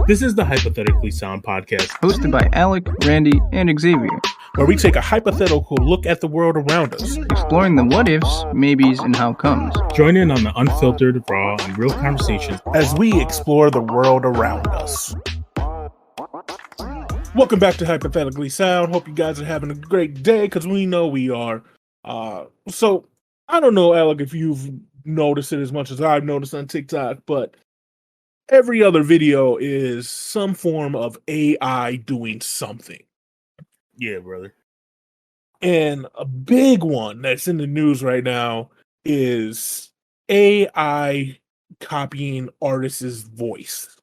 This is the Hypothetically Sound podcast, hosted by Alek, Randy, and Xavier, where we take a hypothetical look at the world around us, exploring the what-ifs, maybes, and how comes. Join in on the unfiltered, raw, and real conversations as we explore the world around us. Welcome back to Hypothetically Sound. Hope you guys are having a great day, because we know we are. So, I don't know, Alec, if you've noticed it as much as I've noticed on TikTok, but every other video is some form of AI doing something. Yeah, brother. And a big one that's in the news right now is AI copying artists' voice.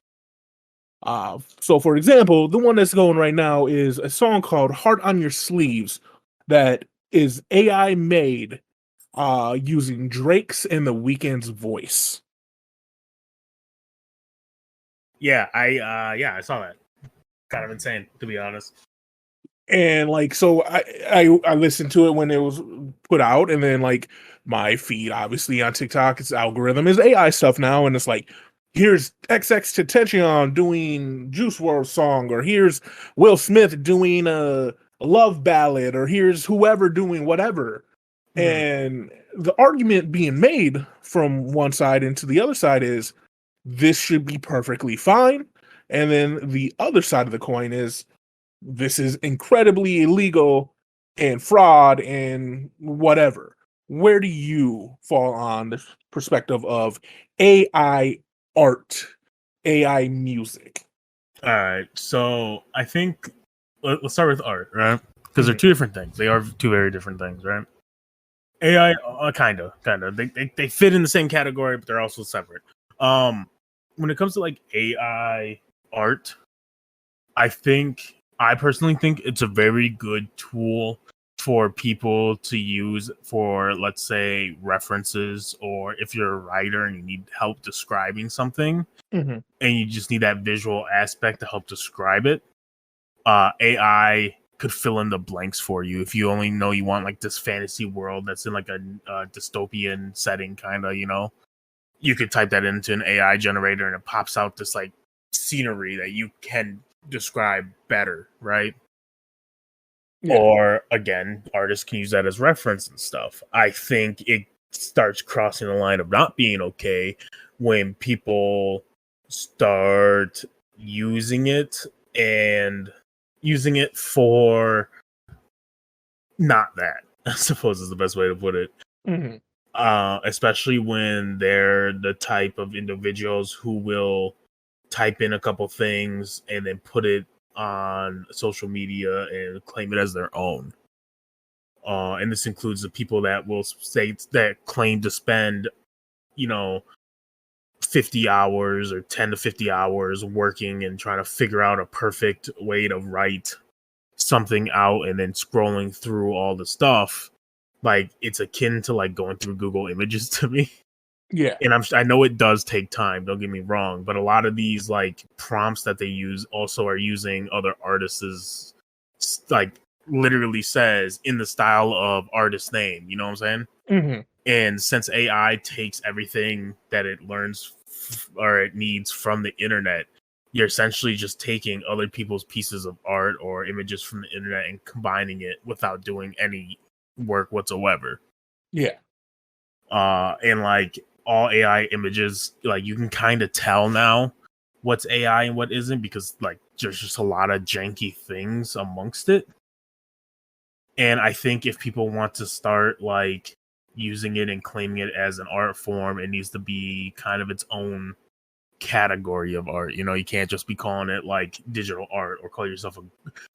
So, for example, the one that's going right now is a song called Heart on Your Sleeves that is AI made using Drake's and The Weeknd's voice. Yeah, I saw that. Kind of insane, to be honest. And so I listened to it when it was put out, and then my feed, obviously on TikTok, its algorithm is AI stuff now, and it's here's XXXTentacion doing Juice WRLD song, or here's Will Smith doing a love ballad, or here's whoever doing whatever. And the argument being made from one side and to the other side is this should be perfectly fine. And then the other side of the coin is this is incredibly illegal and fraud and whatever. Where do you fall on the perspective of AI art, AI music? All right, so I think let's start with art, right? Because they're two different things. They are two very different things, right? AI, kind of. They fit in the same category, but they're also separate. When it comes to AI art, I personally think it's a very good tool for people to use for, let's say, references, or if you're a writer and you need help describing something, and you just need that visual aspect to help describe it. AI could fill in the blanks for you if you only know you want this fantasy world that's in a dystopian setting, kind of, you could type that into an AI generator and it pops out this scenery that you can describe better, right? Yeah. Or again, artists can use that as reference and stuff. I think it starts crossing the line of not being okay when people start using it for not that, I suppose is the best way to put it. Especially when they're the type of individuals who will type in a couple things and then put it on social media and claim it as their own. And this includes the people that will say that claim to spend, 50 hours or 10 to 50 hours working and trying to figure out a perfect way to write something out, and then scrolling through all the stuff. It's akin to going through Google Images to me. Yeah. And I know it does take time, don't get me wrong, but a lot of these prompts that they use also are using other artists' literally says in the style of artist name, you know what I'm saying? And since AI takes everything that it learns or it needs from the internet, you're essentially just taking other people's pieces of art or images from the internet and combining it without doing any work whatsoever. Yeah. And all AI images, you can kind of tell now what's AI and what isn't, because there's just a lot of janky things amongst it. And I think if people want to start using it and claiming it as an art form, it needs to be kind of its own category of art. You can't just be calling it digital art or call yourself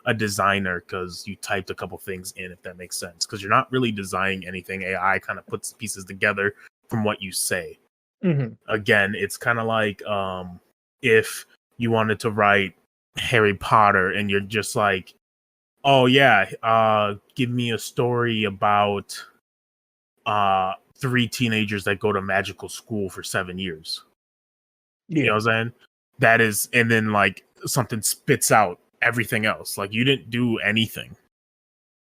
a designer because you typed a couple things in, if that makes sense, because you're not really designing anything. AI kind of puts pieces together from what you say. Again, it's kind of if you wanted to write Harry Potter and you're just oh yeah, give me a story about 3 teenagers that go to magical school for 7 years. Yeah. You know what I'm saying? That is, and then something spits out everything else. You didn't do anything.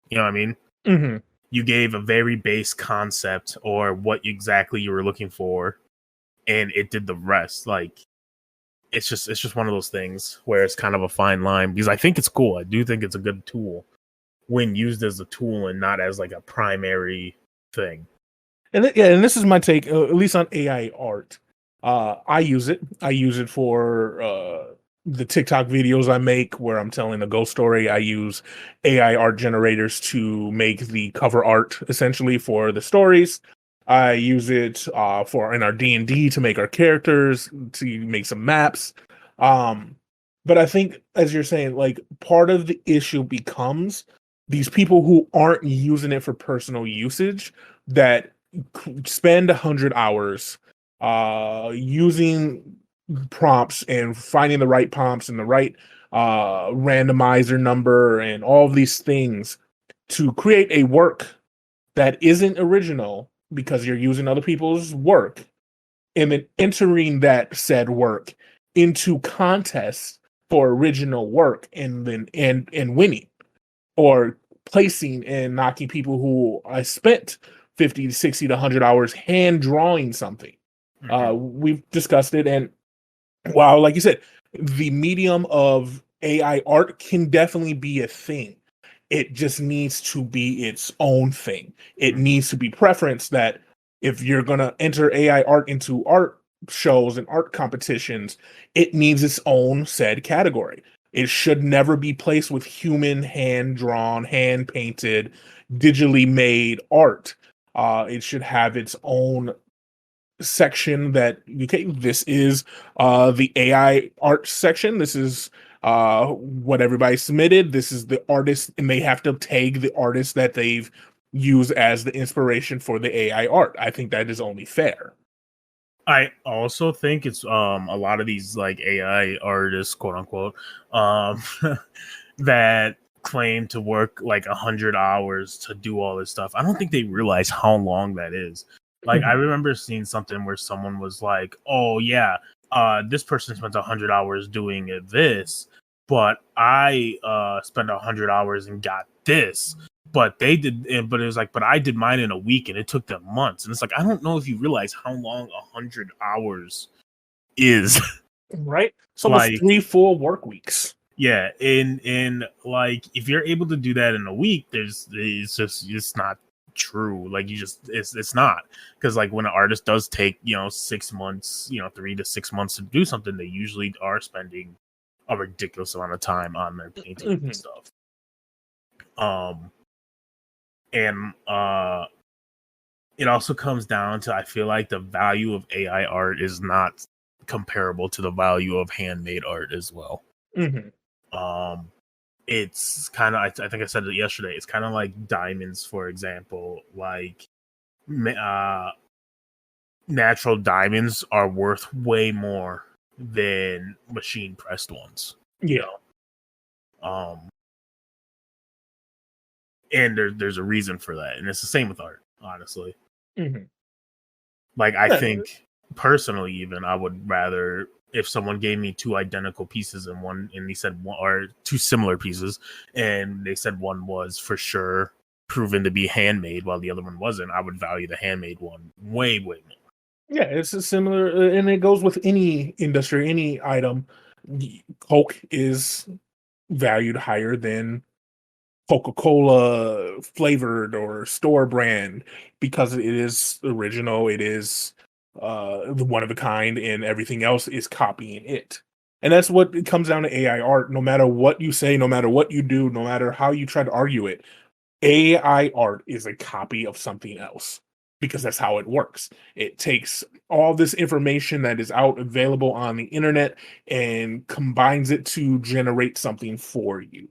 You know what I mean? You gave a very base concept or what exactly you were looking for, and it did the rest. it's just one of those things where it's kind of a fine line, because I think it's cool. I do think it's a good tool when used as a tool and not as like a primary thing. And and this is my take, at least on AI art. I use it. I use it for the TikTok videos I make where I'm telling a ghost story. I use AI art generators to make the cover art essentially for the stories. I use it for in our D&D to make our characters, to make some maps. But I think, as you're saying, like part of the issue becomes these people who aren't using it for personal usage, that spend 100 hours using prompts and finding the right prompts and the right randomizer number and all of these things to create a work that isn't original because you're using other people's work, and then entering that said work into contests for original work, and then and winning, or placing and knocking people who I spent 50 to 60 to 100 hours hand drawing something. We've discussed it, and while, like you said, the medium of AI art can definitely be a thing, it just needs to be its own thing. It needs to be preference that if you're going to enter AI art into art shows and art competitions, it needs its own said category. It should never be placed with human hand drawn, hand painted, digitally made art. It should have its own section that, okay, this is the AI art section. This is what everybody submitted. This is the artist, and they have to tag the artist that they've used as the inspiration for the AI art. I think that is only fair. I also think it's a lot of these like AI artists, quote unquote, that claim to work like 100 hours to do all this stuff. I don't think they realize how long that is. Like, I remember seeing something where someone was like, "Oh yeah, this person spent 100 hours doing this, but I spent 100 hours and got this." But they did, but it was like, but I did mine in a week and it took them months. And it's like, I don't know if you realize how long 100 hours is. Right? So like, almost 3 full work weeks. Yeah, in like, if you're able to do that in a week, it's not true. Like, it's not, because like when an artist does take 6 months, 3 to 6 months to do something, they usually are spending a ridiculous amount of time on their painting and stuff. And it also comes down to, I feel like the value of AI art is not comparable to the value of handmade art as well. It's kind of, I think I said it yesterday, it's kind of like diamonds, for example. Like, natural diamonds are worth way more than machine pressed ones. And there's a reason for that, and it's the same with art, honestly. Like, I think personally, even I would rather, if someone gave me 2 identical pieces and they said one, or 2 similar pieces, and they said one was for sure proven to be handmade while the other one wasn't, I would value the handmade one way more. Yeah, it's a similar, and it goes with any industry, any item. Coke is valued higher than Coca-Cola flavored or store brand because it is original, it is one of a kind, and everything else is copying it. And that's what it comes down to AI art. No matter what you say, no matter what you do, no matter how you try to argue it, AI art is a copy of something else, because that's how it works. It takes all this information that is out available on the internet and combines it to generate something for you,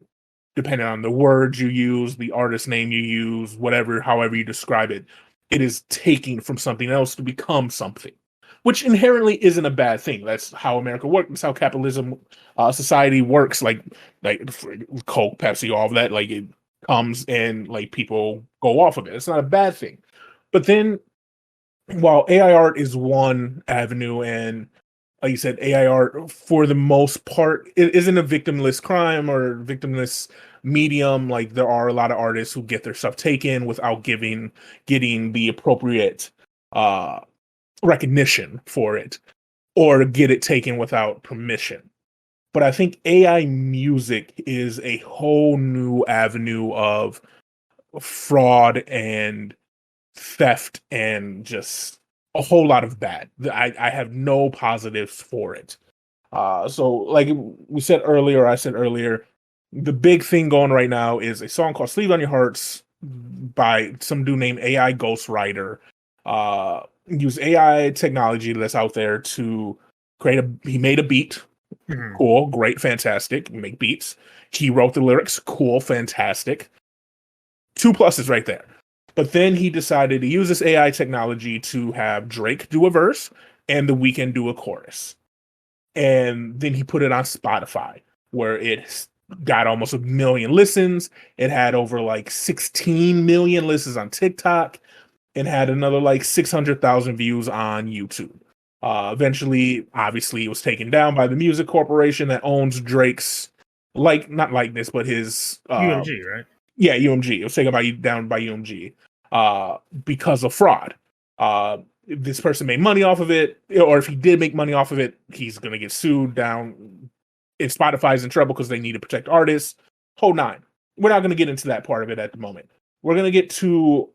depending on the words you use, the artist name you use, whatever, however you describe it. It is taking from something else to become something, which inherently isn't a bad thing. That's how America works. That's how capitalism society works. Like Coke, Pepsi, all of that. Like, it comes and like people go off of it. It's not a bad thing. But then, while AI art is one avenue, and like you said, AI art for the most part, it isn't a victimless crime or victimless medium. Like, there are a lot of artists who get their stuff taken without getting the appropriate recognition for it. or get it taken without permission. But I think AI music is a whole new avenue of fraud and theft and just a whole lot of bad. I have no positives for it. So like we said earlier, I said earlier, the big thing going right now is a song called Sleeve on Your Hearts by some dude named AI Ghostwriter. Use AI technology that's out there to he made a beat. Cool, great, fantastic. Make beats. He wrote the lyrics. Cool, fantastic. 2 pluses right there. But then he decided to use this AI technology to have Drake do a verse and The Weeknd do a chorus. And then he put it on Spotify, where it got almost 1 million listens. It had over like 16 million listens on TikTok and had another like 600,000 views on YouTube. Eventually, obviously, it was taken down by the music corporation that owns Drake's, not likeness, but his UMG, right? Yeah, UMG. It was taken down by UMG because of fraud. This person made money off of it, or if he did make money off of it, he's gonna get sued down. If Spotify's in trouble because they need to protect artists, whole nine. We're not gonna get into that part of it at the moment. We're gonna get to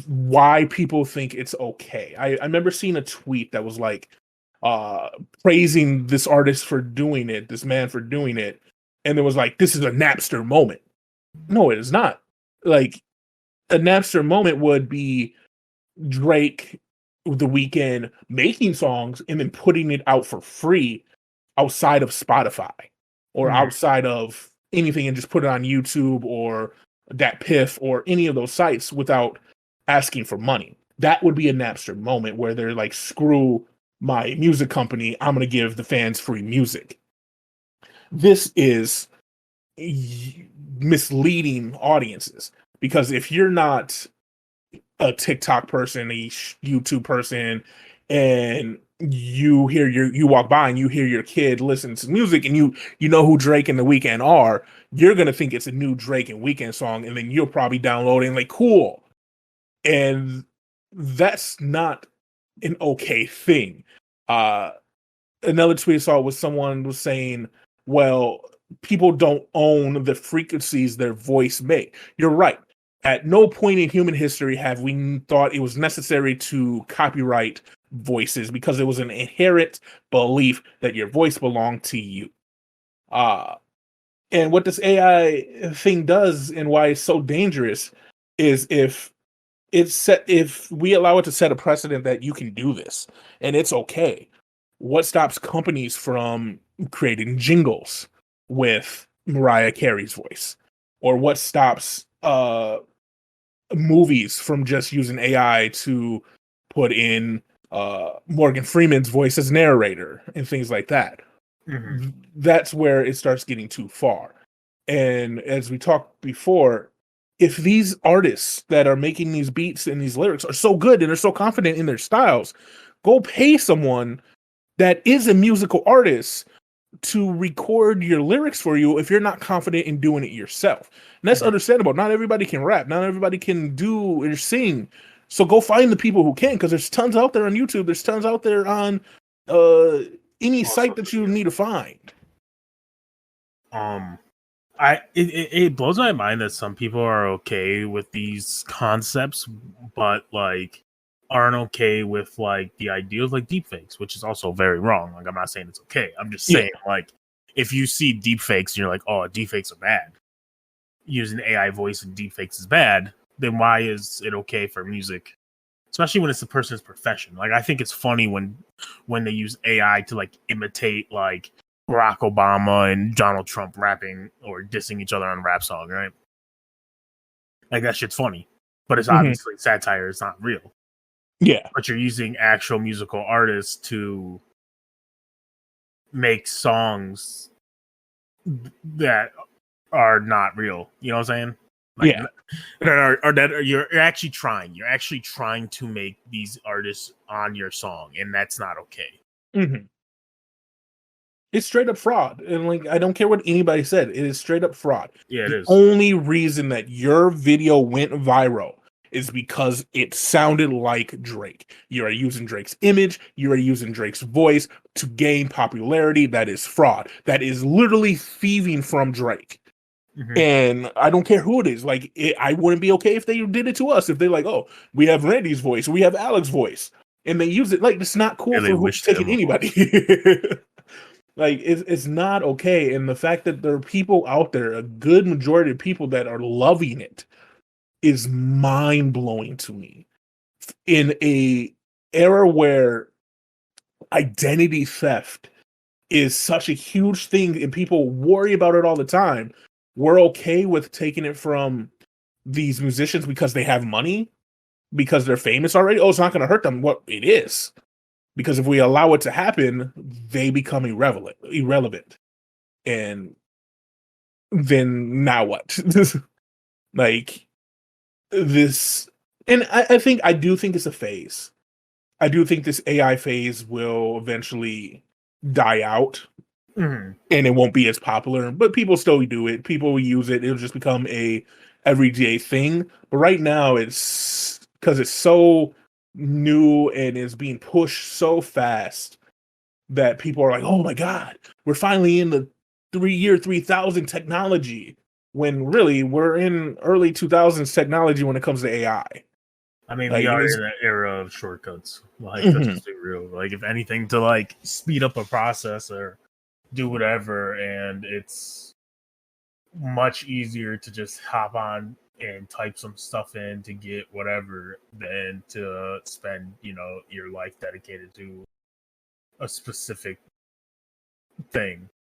why people think it's okay. I remember seeing a tweet that was like praising this artist for doing it, this man for doing it, and it was like, this is a Napster moment. No, it is not. Like, a Napster moment would be Drake, The Weeknd making songs and then putting it out for free outside of Spotify or outside of anything, and just put it on YouTube or DatPiff or any of those sites without asking for money. That would be a Napster moment where they're like, screw my music company, I'm going to give the fans free music. This is misleading audiences, because if you're not a TikTok person, a YouTube person, and you walk by and you hear your kid listen to music and you know who Drake and The Weeknd are, you're gonna think it's a new Drake and Weeknd song, and then you'll probably download it and like, cool. And that's not an okay thing. Another tweet I saw was someone was saying, well, people don't own the frequencies their voice make. You're right. At no point in human history have we thought it was necessary to copyright voices, because it was an inherent belief that your voice belonged to you. And what this AI thing does, and why it's so dangerous, is if we allow it to set a precedent that you can do this and it's okay, what stops companies from creating jingles with Mariah Carey's voice? Or what stops movies from just using AI to put in Morgan Freeman's voice as narrator and things like that? That's where it starts getting too far. And as we talked before, if these artists that are making these beats and these lyrics are so good and are so confident in their styles, go pay someone that is a musical artist to record your lyrics for you if you're not confident in doing it yourself. And that's understandable. Not everybody can rap. Not everybody can do or sing. So go find the people who can, because there's tons out there on YouTube. There's tons out there on any site that you need to find. It blows my mind that some people are okay with these concepts, but like aren't okay with like the idea of like deepfakes, which is also very wrong. Like, I'm not saying it's okay. I'm just saying, like, if you see deepfakes and you're like, oh, deepfakes are bad, using AI voice and deepfakes is bad, then why is it okay for music? Especially when it's the person's profession. Like, I think it's funny when they use AI to like imitate like Barack Obama and Donald Trump rapping or dissing each other on a rap song, right? Like, that shit's funny, but it's obviously satire. It's not real. Yeah. But you're using actual musical artists to make songs that are not real. You know what I'm saying? Like, that you're actually trying. You're actually trying to make these artists on your song, and that's not okay. It's straight up fraud. And like, I don't care what anybody said. It is straight up fraud. Yeah, it is. The only reason that your video went viral is because it sounded like Drake. You are using Drake's image, you are using Drake's voice to gain popularity. That is fraud. That is literally thieving from Drake. Mhm. And I don't care who it is. Like, I wouldn't be okay if they did it to us. If they're like, oh, we have Randy's voice, we have Alex's voice, and they use it. Like, it's not cool Yeah, they for wish taking them. anybody. Like, it's not okay. And the fact that there are people out there, a good majority of people that are loving it, is mind blowing to me. In a era where identity theft is such a huge thing and people worry about it all the time, we're okay with taking it from these musicians because they have money, because they're famous already. Oh, it's not going to hurt them. What it is, because if we allow it to happen, they become irrelevant. And then now what? Like this, and I do think it's a phase. I do think this AI phase will eventually die out, Mhm. and it won't be as popular, but people still do it. People will use it. It'll just become a everyday thing. But right now, it's because it's so new and is being pushed so fast that people are like, "Oh my god, we're finally in the 3000 technology." When really we're in early 2000s technology when it comes to AI. I mean, Like, we and are it's in an era of shortcuts. Like, let's Mhm. just be real. Like, if anything, to like speed up a process or do whatever, and it's much easier to just hop on and type some stuff in to get whatever than to spend, your life dedicated to a specific thing.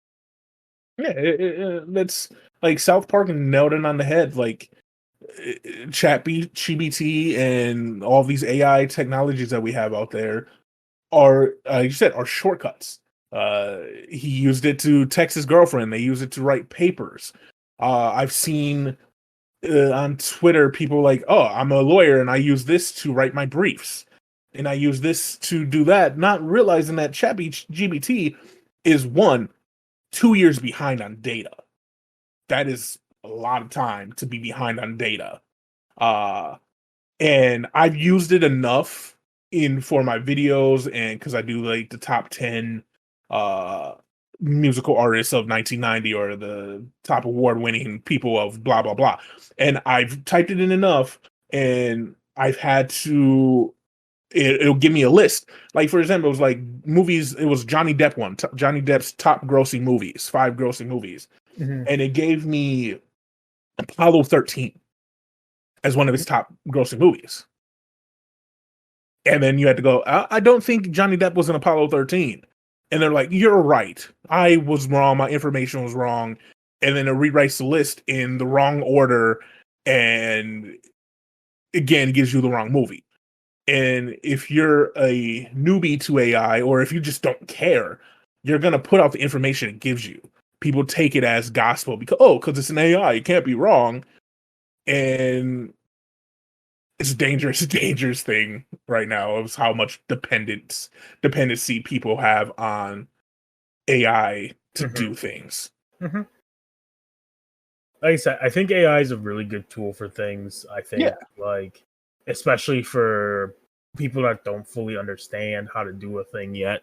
Yeah, that's like South Park nailed it on the head. Like ChatGPT and all these AI technologies that we have out there are, you said, are shortcuts. He used it to text his girlfriend. They use it to write papers. I've seen on Twitter people like, "Oh, I'm a lawyer and I use this to write my briefs, and I use this to do that," not realizing that ChatGPT is 2 years behind on data. That is a lot of time to be behind on data. Uh, and I've used it enough in for my videos, and because I do like the top 10 uh musical artists of 1990 or the top award winning people of blah blah blah. And I've typed it in enough, and I've had to it'll give me a list. Like, for example, it was like movies, it was Johnny Depp Johnny Depp's top grossing movies, 5 grossing movies. Mhm. And it gave me Apollo 13 as one of his top grossing movies. And then you had to go, I don't think Johnny Depp was in Apollo 13. And they're like, you're right. I was wrong. My information was wrong. And then it rewrites the list in the wrong order and again gives you the wrong movie. And if you're a newbie to AI, or if you just don't care, you're going to put out the information it gives you. People take it as gospel because it's an AI, it can't be wrong. And it's a dangerous, dangerous thing right now of how much dependency people have on AI to Mhm. do things. Mhm. Like I said, I think AI is a really good tool for things. I Yeah. think, like, especially for people that don't fully understand how to do a thing yet,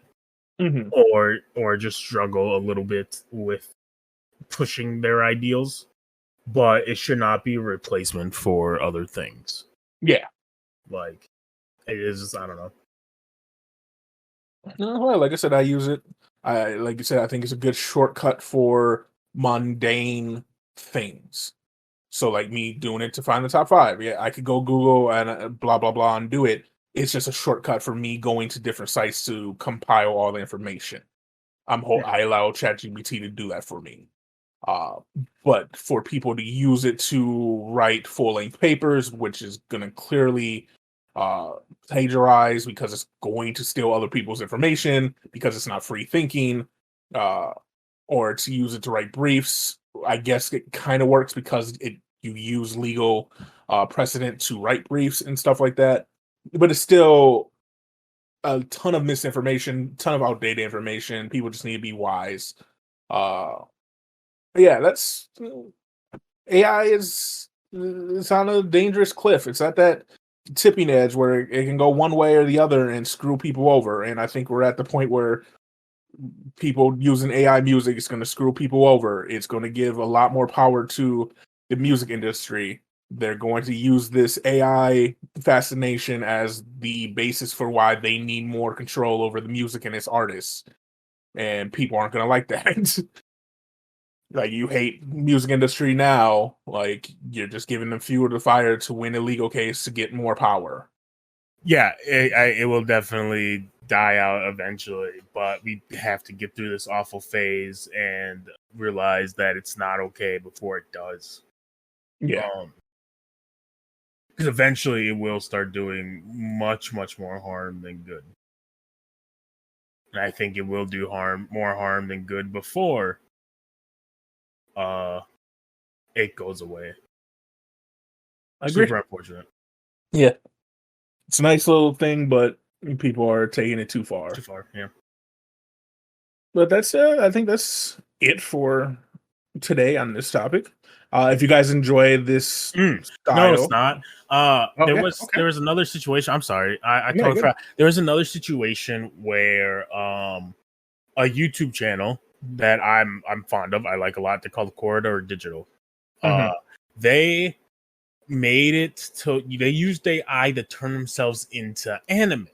Hmm. or just struggle a little bit with pushing their ideals. But it should not be a replacement for other things. Yeah. Like, it is, I don't know. Well, like I said, I use it. Like you said, I think it's a good shortcut for mundane things. So, like me doing it to find the top 5. Yeah, I could go Google and blah blah blah and do it. It's just a shortcut for me going to different sites to compile all the information. I allow ChatGPT to do that for me. Uh, but for people to use it to write full-length papers, which is going to clearly uh, plagiarize because it's going to steal other people's information because it's not free thinking, uh, or to use it to write briefs, I guess it kind of works because you use legal precedent to write briefs and stuff like that. But it's still a ton of misinformation, ton of outdated information. People just need to be wise. Uh, yeah, that's AI is it's on a dangerous cliff. It's at that tipping edge where it can go one way or the other and screw people over. And I think we're at the point where people using AI music is going to screw people over. It's going to give a lot more power to the music industry. They're going to use this AI fascination as the basis for why they need more control over the music and its artists. And people aren't going to like that. Like, you hate music industry now, like, you're just giving them fuel to the fire to win a legal case to get more power. Yeah, it will definitely die out eventually, but we have to get through this awful phase and realize that it's not okay before it does. Yeah. Because eventually it will start doing much, much more harm than good. And I think it will do more harm than good before it goes away. I agree. Super unfortunate. Yeah. It's a nice little thing, but people are taking it too far. Too far, yeah. But that's I think that's it for today on this topic. If you guys enjoy this style, no, it's not. There okay. was another situation. I'm sorry, I Yeah, totally forgot. There was another situation where a YouTube channel that I'm fond of, I like a lot. They're called Corridor Digital. They made it to they used AI to turn themselves into anime.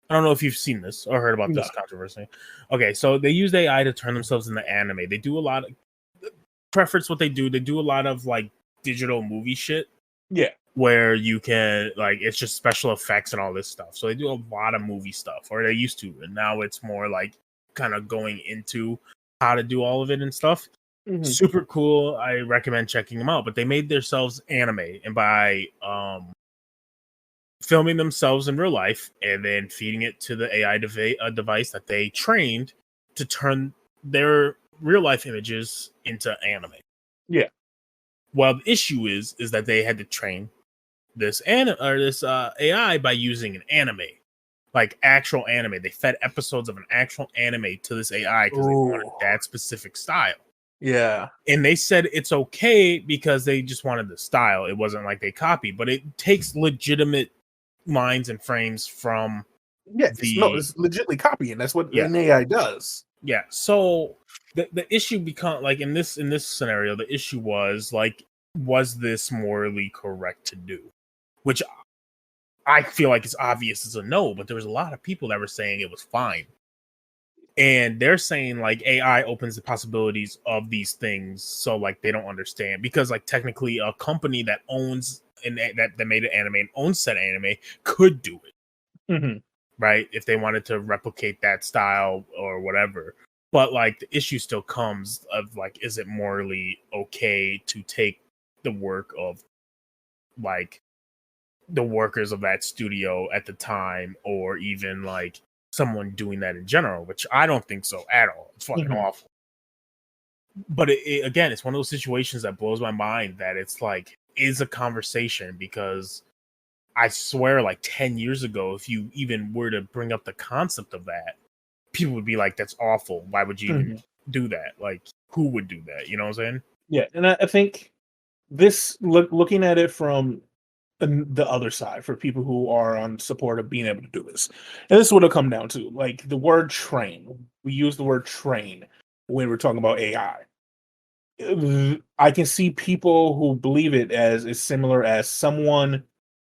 I don't know if you've seen this or heard about this controversy. Okay, so they use AI to turn themselves into anime. They do a lot of preference what they do. They do a lot of like digital movie shit. Yeah. Where you can like it's just special effects and all this stuff. So they do a lot of movie stuff, or they used to, and now it's more like kind of going into how to do all of it and stuff. Super cool. I recommend checking them out. But they made themselves anime, and by filming themselves in real life and then feeding it to the AI device that they trained to turn their real life images into anime. Yeah. Well, the issue is that they had to train this AI by using an anime, like actual anime. They fed episodes of an actual anime to this AI because they wanted that specific style. Yeah. And they said it's okay because they just wanted the style. It wasn't like they copied, but it takes legitimate lines and frames from it's legitimately copying. That's what an AI does. Yeah. So the issue become like in this scenario, the issue was like, was this morally correct to do? Which I feel like is obvious as a no, but there was a lot of people that were saying it was fine. And they're saying like AI opens the possibilities of these things, so like they don't understand because like technically a company that owns and that made an anime and owns said anime could do it, right? If they wanted to replicate that style or whatever. But like the issue still comes of like, is it morally okay to take the work of like the workers of that studio at the time, or even like someone doing that in general, which I don't think so at all. It's fucking awful. But again, it's one of those situations that blows my mind that it's like is a conversation, because I swear like 10 years ago, if you even were to bring up the concept of that, people would be like, that's awful. Why would you even do that? Like, who would do that? You know what I'm saying? Yeah. And I think this looking at it from the other side, for people who are on support of being able to do this, and this is what it'll come down to, like the word train. We use the word train when we're talking about AI. I can see people who believe it as similar as someone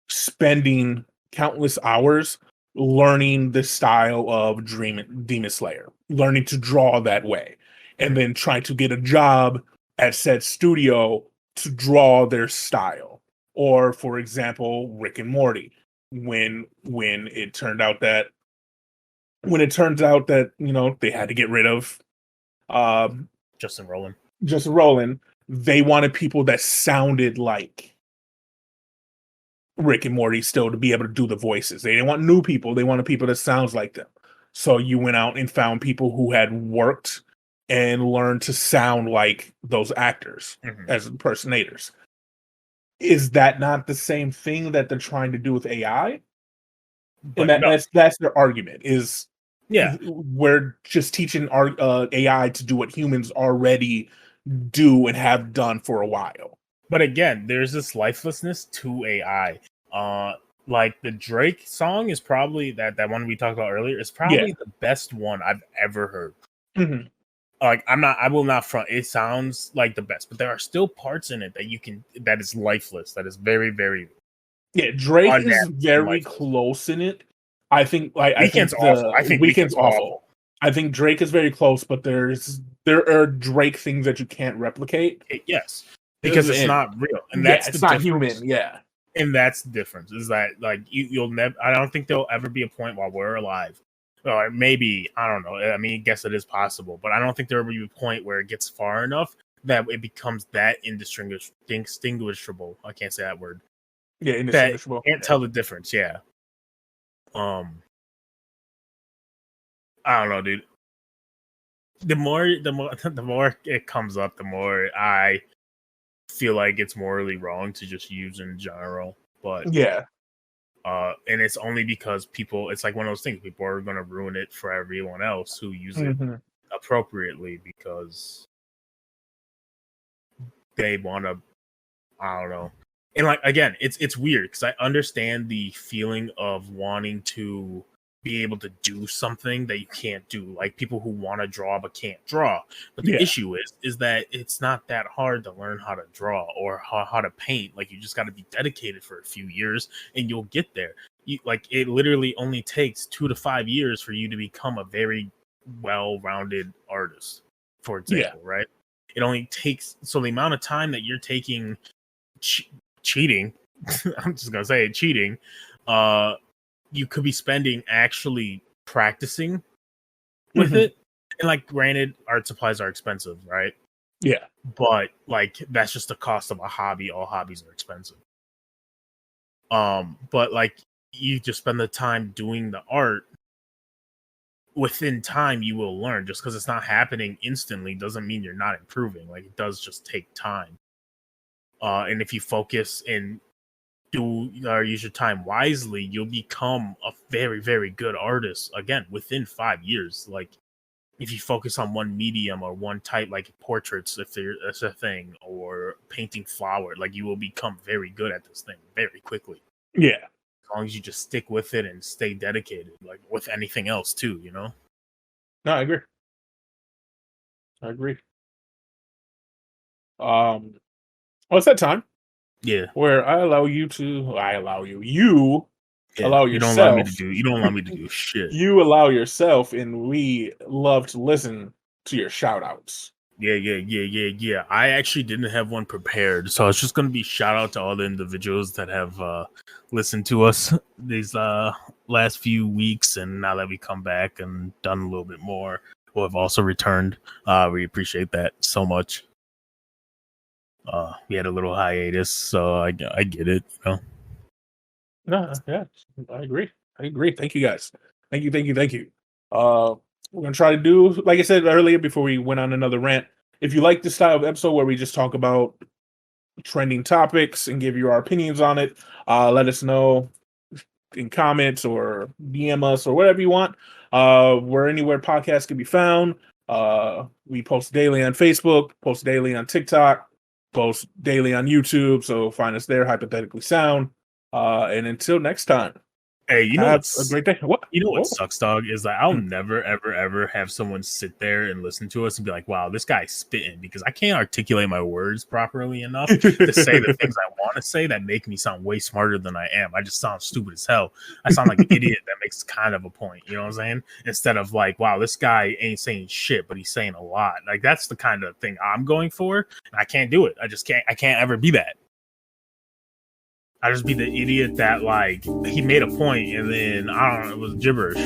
spending countless hours learning the style of Demon Slayer, learning to draw that way, and then trying to get a job at said studio to draw their style. Or, for example, Rick and Morty, when it turned out that you know they had to get rid of Justin Roiland, they wanted people that sounded like Rick and Morty still to be able to do the voices. They didn't want new people. They wanted people that sounds like them. So you went out and found people who had worked and learned to sound like those actors as impersonators. Is that not the same thing that they're trying to do with AI? But that's their argument is, we're just teaching our AI to do what humans already do and have done for a while. But again, there's this lifelessness to AI. Like the Drake song is probably that one we talked about earlier is probably the best one I've ever heard. Mm-hmm. Like I will not front. It sounds like the best, but there are still parts in it that is lifeless. That is very, very. Yeah, Drake is very close in it. I think Weeknd's awful. I think Weeknd's awful. I think Drake is very close, but there are Drake things that you can't replicate. Yes, because it's not real, and that's it's not human. Yeah, and that's the difference. Is that like you'll never? I don't think there'll ever be a point while we're alive, or maybe I don't know. I mean, I guess it is possible, but I don't think there will be a point where it gets far enough that it becomes that indistinguishable. I can't say that word. Yeah, indistinguishable. Can't tell the difference. Yeah. I don't know, dude. The more it comes up, the more I feel like it's morally wrong to just use in general. But yeah, and it's only because it's like one of those things. People are going to ruin it for everyone else who use it appropriately because they want to. I don't know. And like again, it's weird because I understand the feeling of wanting to be able to do something that you can't do, like people who want to draw but can't draw. But the issue is that it's not that hard to learn how to draw or how to paint. Like you just got to be dedicated for a few years and you'll get there. It literally only takes 2 to 5 years for you to become a very well-rounded artist, for example, right? It only takes the amount of time that you're taking cheating. I'm just gonna say cheating. You could be spending actually practicing with it. And like, granted, art supplies are expensive, right? Yeah. But like, that's just the cost of a hobby. All hobbies are expensive. But like, you just spend the time doing the art. Within time, you will learn. Just because it's not happening instantly doesn't mean you're not improving. Like, it does just take time. And if you focus and use your time wisely, you'll become a very, very good artist again within 5 years. Like if you focus on one medium or one type, like portraits, if there's a thing, or painting flower, like you will become very good at this thing very quickly. Yeah, as long as you just stick with it and stay dedicated, like with anything else too, you know. No, I agree. Well, it's that time. Yeah. Where you allow yourself. You don't allow me to do shit. You allow yourself, and we love to listen to your shout outs. Yeah. I actually didn't have one prepared, so it's just going to be shout out to all the individuals that have listened to us these last few weeks, and now that we come back and done a little bit more, who have also returned. We appreciate that so much. We had a little hiatus, so I get it, you know. No, yeah, I agree. Thank you guys. Thank you. We're gonna try to do, like I said earlier before we went on another rant. If you like this style of episode where we just talk about trending topics and give you our opinions on it, let us know in comments or DM us or whatever you want. We're anywhere podcasts can be found. We post daily on Facebook, post daily on TikTok, post daily on YouTube, so find us there, Hypothetically Sound. And until next time, hey, have a great day. What? You know what sucks, dog, is that I'll never, ever have someone sit there and listen to us and be like, wow, this guy's spitting, because I can't articulate my words properly enough to say the things I want to say that make me sound way smarter than I am. I just sound stupid as hell. I sound like an idiot that makes kind of a point, you know what I'm saying? Instead of like, wow, this guy ain't saying shit, but he's saying a lot. Like, that's the kind of thing I'm going for, and I can't do it. I can't ever be that. I just be the idiot that, like, he made a point and then, I don't know, it was gibberish.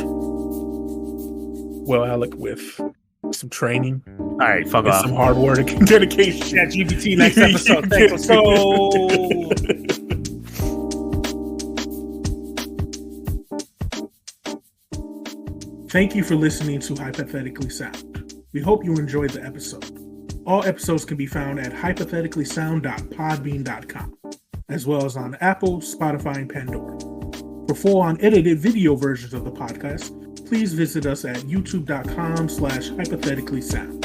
Well, Alec, with some training, all right, fuck off, some hard work and dedication. Yeah, GPT next episode. Thanks, let's go. Thank you for listening to Hypothetically Sound. We hope you enjoyed the episode. All episodes can be found at hypotheticallysound.podbean.com, as well as on Apple, Spotify, and Pandora. For full unedited video versions of the podcast, please visit us at youtube.com/hypotheticallysound.